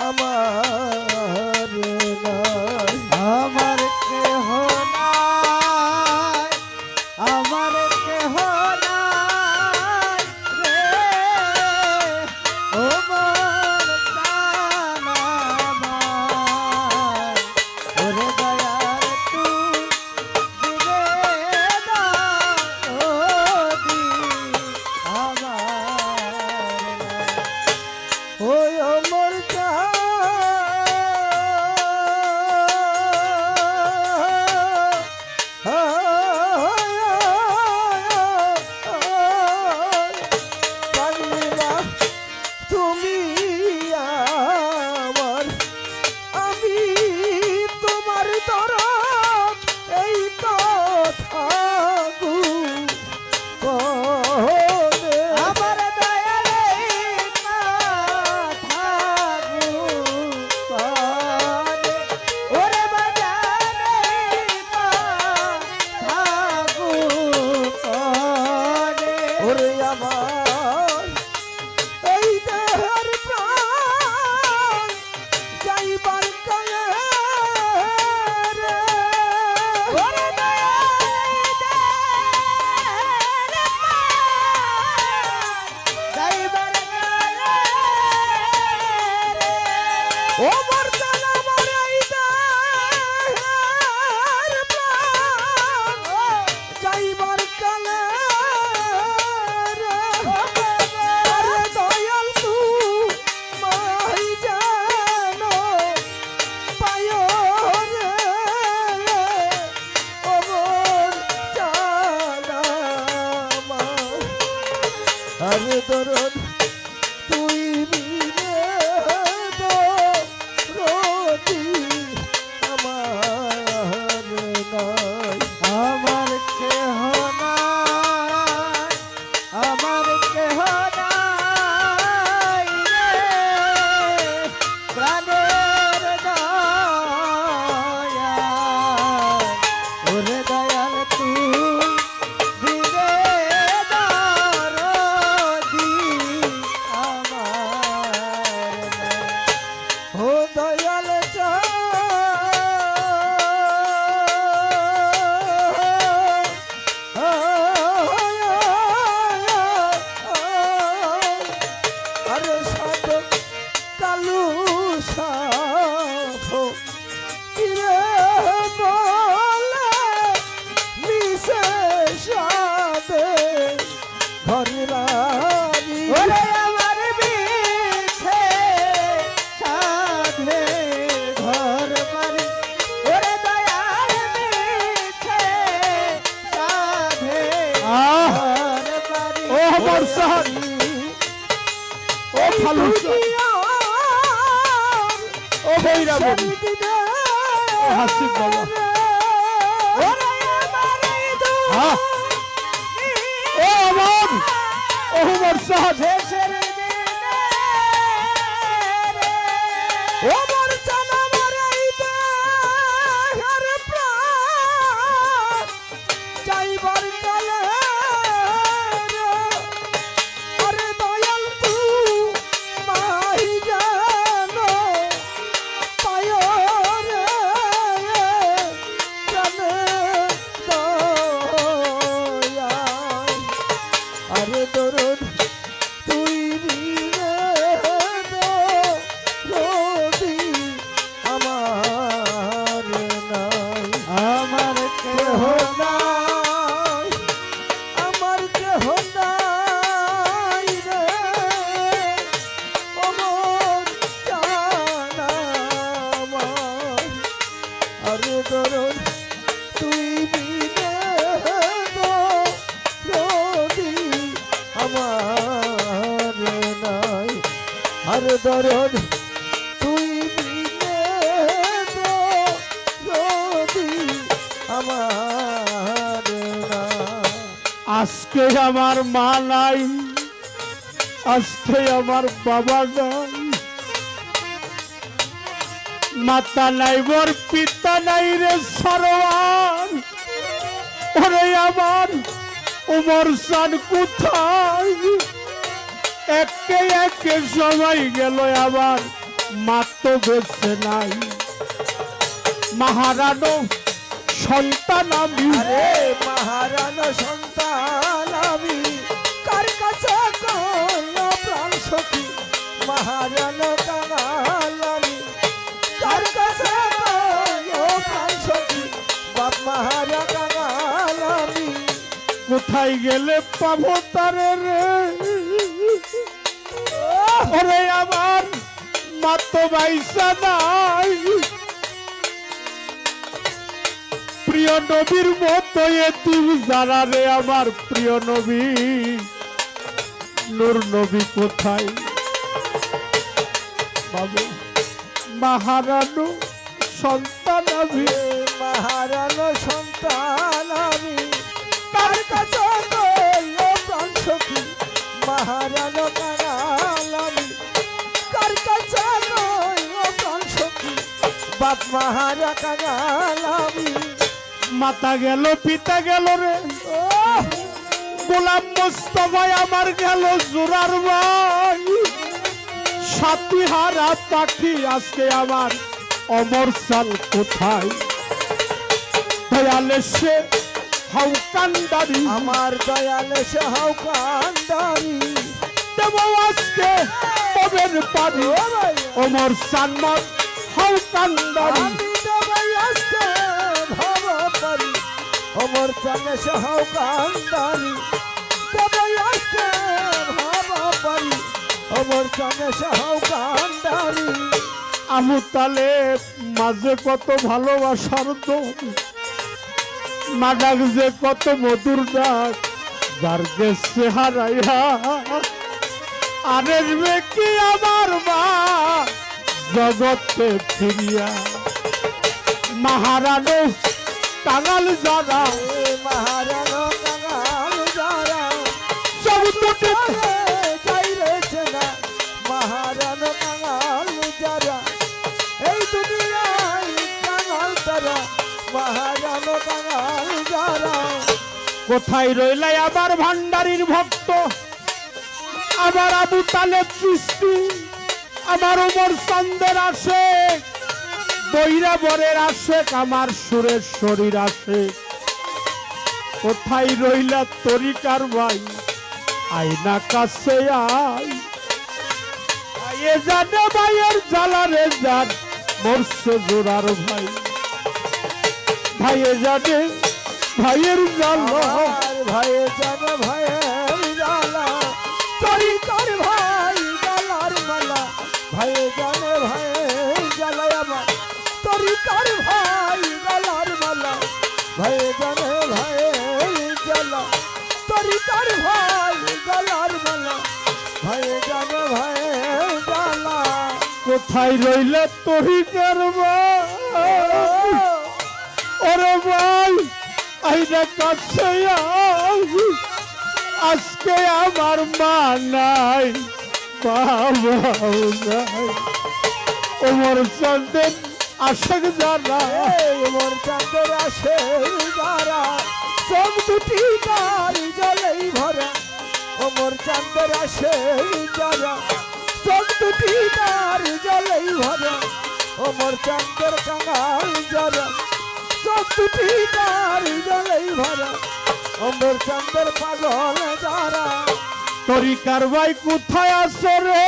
আমার নাই, আমার কেহ নাই, আমার কেহ নাই রে ও মোর জানা আমার, ওরে দয়ার তুই দিবে দাও দি আমার ওই আমার তুমি আমার, আমি তোমার দরদ এই কথা আমার দয়ালে ওরে বাজারে ওরে আমার এই দেহের প্রাণ যাইবার কালে রে ওরে যাইবার কালে রে ও মোর জানা আমার এই দেহের প্রাণ যাইবার কালে রে আরে দয়াল তুই মাই জানো পায়ো রে ও মোর জানা আমার, আরে দরদ তুই বিনে তো রতি আমার নাই, আমার কেহ নাই, আমার কেহ নাই রে প্রাণের দয়া, ওরে দয়াল তুই দিবে দরদি আমার নাই, ও দয়াল আরে সাত কালু সাফ কিরে বলে মিশে সাদে ঘরারি ওরে আমার মিশে সাধে ঘর বাড়ি ওরে দয়াল মিশে সাধে ঘর বাড়ি ও আমার সাধি ও ফালুসা ও বৈরা বলি ও হাসিব বাবা ওরে আমার হ্যাঁ ও আমার ও আমার সাধে সেরে দিনে ও মোর জানা মারাইতে হর প্রাণ যাইবার কালে আরে দয়াল তুই মাই জানো পায়ো রে জানে দয়া, আরে দরদ তুই দিবে দরদি আমার নাই, আমার কেহ নাই, আমার কেহ নাই রে ও মোর জানা আমার, আরে দরদ তুই বিনে দরদি আমার নাই, আরে দরদ তুই বিনে দরদি আমার নাই, আজকে আমার মা নাই, আজকে আমার বাবা নাই, মাতা নাই মোর পিতা নাই রে সরওয়ার, ওরে আমার উমর সান কোথায়, একে একে সবাই গেল আমার মা তো বেঁচে নাই, মহারানো সন্তান আমি, মহারানো সন্তান আমি, কার কাছে কইলো প্রাণ সখী মহারানো কাঙাল আমি, কার কাছে কইলো প্রাণ সখী বাপ মহারা কাঙাল আমি। কোথায় গেলে পাবো তারে রে, ওরে আমার মা তো বাইসা নাই, প্রিয় নবীর মতো এতিম যারা রে আমার প্রিয় নবী নূর নবী কোথায় বাবু, মহারানো সন্তান আমি, মহারানো সন্তান আমি, কার কাছে কইলো প্রাণ সখী মহারানো কাঙাল আমি, কার কাছে কইলো প্রাণ সখী বাপ মহারা কাঙাল আমি। মাতা গেল পিতা গেল রে, গোলাম মোস্তফায় আমার গেল জোরার ভাই, সাথী হারা পাখি আজকে আমার অমর সাল কোথায়, দয়ালে সে হাউ কান্দারি, আমার দয়ালে সে হাউ কান্দারি, দেব আজকে তবের পারি, অমর সালমান হাউ কান্দারি, আমি দেবাই আজকে ভাব পারি, অমর চালে সে হাউ কান্দারি, দেবাই আজকে ভাব পারি, অমর চালে সে হাউ কান্দারি। আমু তালে মাঝে কত ভালোবাসার দোল, মা ডাক যে কত মধুর ডাক, যার গেছে হারাইয়া আর আসবে কি আমার মা জগতে ফিরিয়া, মহারানো কাঙাল যারা, মহারানো কাঙাল যারা, সব দুটি চাইলেছে না মহারানো কাঙাল যারা, এই দুনিয়ায় কাঙাল তারা মহারানো কাঙাল যারা। কোথায় রইলাই আবার ভান্ডারির ভক্ত, আবার আবু তালেব সৃষ্টি, আমার ওমর চান্দের আসে, বৈরা বরের আসে, আমার সুরের শরীর আসে। কোথায় রইলা তরিকার ভাই, আয়না কাছে আয়, এ জানে ভাইয়ের জ্বালারে যান মরছে জোরার ভাই, ভাইয়ে জানে ভাইয়ের জ্বালা, ভাই জানে ভাইয়ের জ্বালা, তরিকার ভাই জ্বালার মালা, ভাই জানে ভাইয়ের জ্বালা আমার, তরিকার ভাই জ্বালার মালা, ভাই জানে ভাইয়ের জ্বালা, তরিকার ভাই জ্বালার মালা, ভাই জানে ভাইয়ের জ্বালা। কোথায় রইলে তরিকার ভাই, ওরে ভাই আইনা কাছে আয়, আজকে আমার মা নাই বাবাও নাই, ওমর চাঁদের আশেক যারা, ওমর চাঁদের আসে যারা, চোখ দুটি তার জলেই ভরা, ওমর চাঁদের আসে যারা, চোখ দুটি তার জলেই ভরা, ওমর চাঁদের কাঙাল যারা, চোখ দুটি তার জলেই ভরা, ওমর চাঁদের পাগল যারা। তরিকার ভাই কোথায় আছে রে,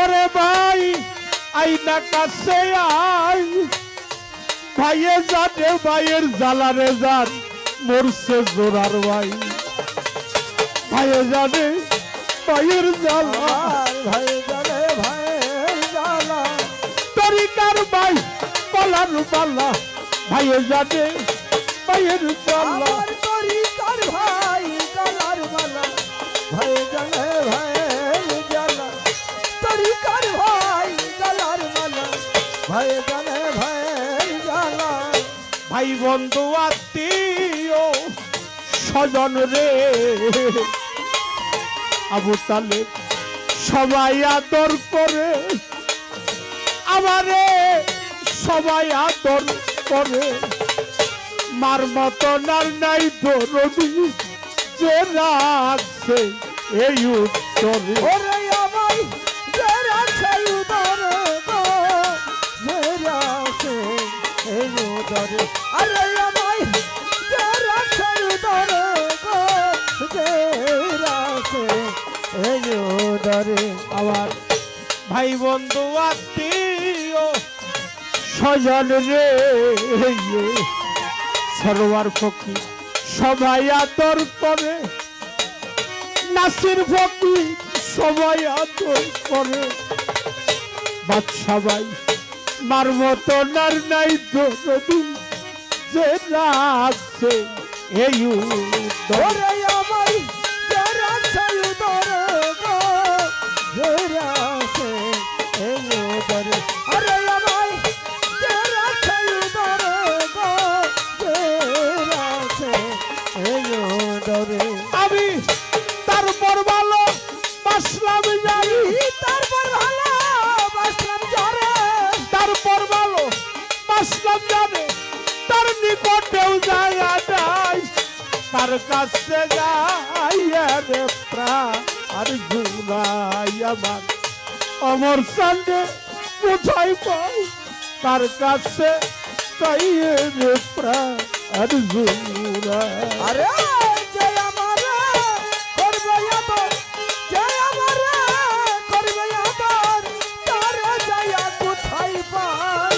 ওরে ভাই আইনা কাছে আয়, ভাইয়ে জানে ভাইয়ের জ্বালারে যান মরছে জোরার ভাই, ভাইয়ে জানে ভাইয়ের জ্বালা, আর ভাই জানে ভাইয়ের জ্বালা, তরিকার ভাই পালার পালা, ভাইয়ে জানে ভাইয়ের জ্বালা, আমার তরিকার ভাই জ্বালার মালা, ভাই জানে ভাইয়ের জ্বালা, তরিকার ভাই জ্বালার মালা, ভাই জানে ভাইয়ের জ্বালা। ভাই বন্ধু আত্মীয় স্বজন রে, আবু তালেব সবাই আদর করে, আমারে সবাই আদর করে, মার মতন আর নাই দরদি যে রাখছে এই উত্তরে, ওরে আমায় যে দরে আমার ভাই বন্ধু আত্মীয় স্বজন রে সরোয়ার ফকির সবাই আদর করে, নাসির ফকির সবাই আদর করে, বাদশা ভাই মার মতো নার নাই দরদি যে রাখছে এই দরে আমার যারা ছায়ু দরে গো যারা সে এই দরে আরে আমার যারা ছায়ু দরে গো যারা সে এই দরে আমি তারপর ভালো বাসলাম জানি, তারপর ভালো বাসলাম জরে তারপর ভালো বাসলাম জানে, তার নিকটেও জায়গা নাই, তার কাছে যাই রে প্রাণ আর জুলাই আমার অমর সঙ্গে কোথায় পাই, তার কাছে তাই রে প্রাণ আর জুলাই। আরে জয় আমার করবে আদর, জয় আমার করবে আদর, তার জয় কোথায় পাই,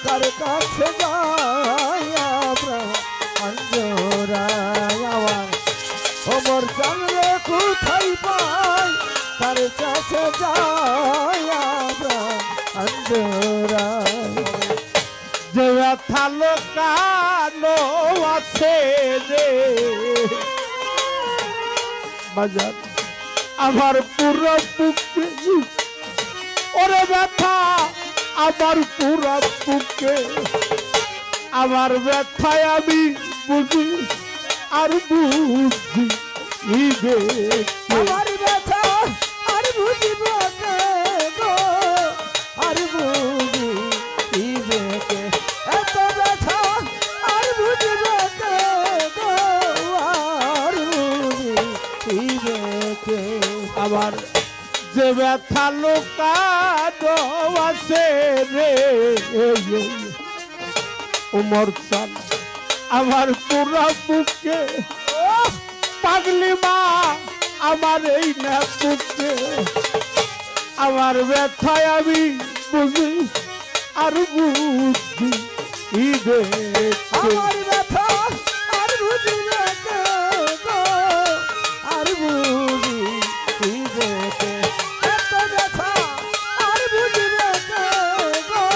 তার কাছে যাই আমরা অঞ্জরায় আমার ওমর চাঁদরে কোথায় পাই, তার কাছে যাই আমরা অঞ্জরায়। যে ব্যথা লোকানো আছে রে বাজার আমার পুরো বুকে, ওরে ব্যথা আমার পুরো বুকে, আমার ব্যথায় আমি বুঝি আর বুঝি ইবে আমার ব্যথা আর বুঝিব কে গো, আর বুঝিবে কে, এত ব্যথা আর বুঝিব কে গো, আর বুঝিবে কে। আমার যে ব্যথা লোকানো আছে রে উমর চান আমার পুরা বুকে, পাগলি মা আমার এই না বুকে, আমার ব্যথায় আমি বুঝি আর বুঝি ইবে আমার ব্যথা আর বুঝিবে কে গো, আর বুঝিবে কে, এত ব্যথা আর বুঝিবে কে গো,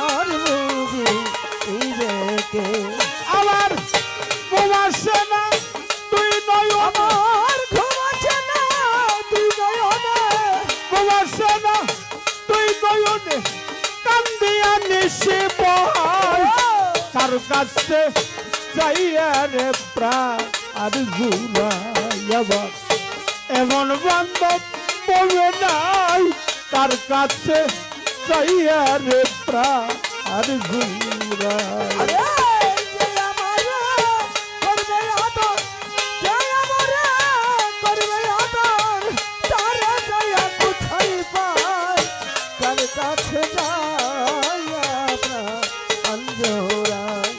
আর বুঝিবে কে। আমার বোমাসে না তুই নয় আমার ঘুমাচ্ছে না তুই নয়নে, বোমাসে না তুই নয়নে কান্দিয়া নিশে বয়, তার কাছে যাইয়া রে প্রাণ আর জুড়াইয়াবার এমন বান্ধব বলে নাই, তার কাছে যাইয়া রে প্রাণ আর জুড়াই। আরে যে আমার করবে আদর, যে আমার করবে আদর, তার জয়া কোথায় পাই, তার কাছে যাই আমরা অঞ্জরায়।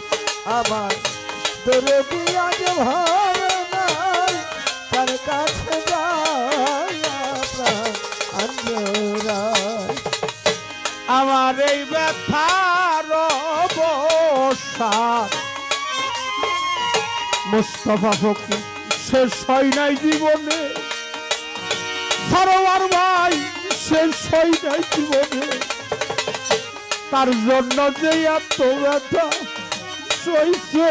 আমার দরদি আজ ভয় নাই, তার কাছে যাই আমরা অঞ্জরায়। আমার এই ব্যথার অবসান মুস্তফা ফকির শেষ হয় নাই জীবনে, সরোয়ার ভাই শেষ হয় নাই জীবনে, তার জন্য যে এত ব্যথা সইছে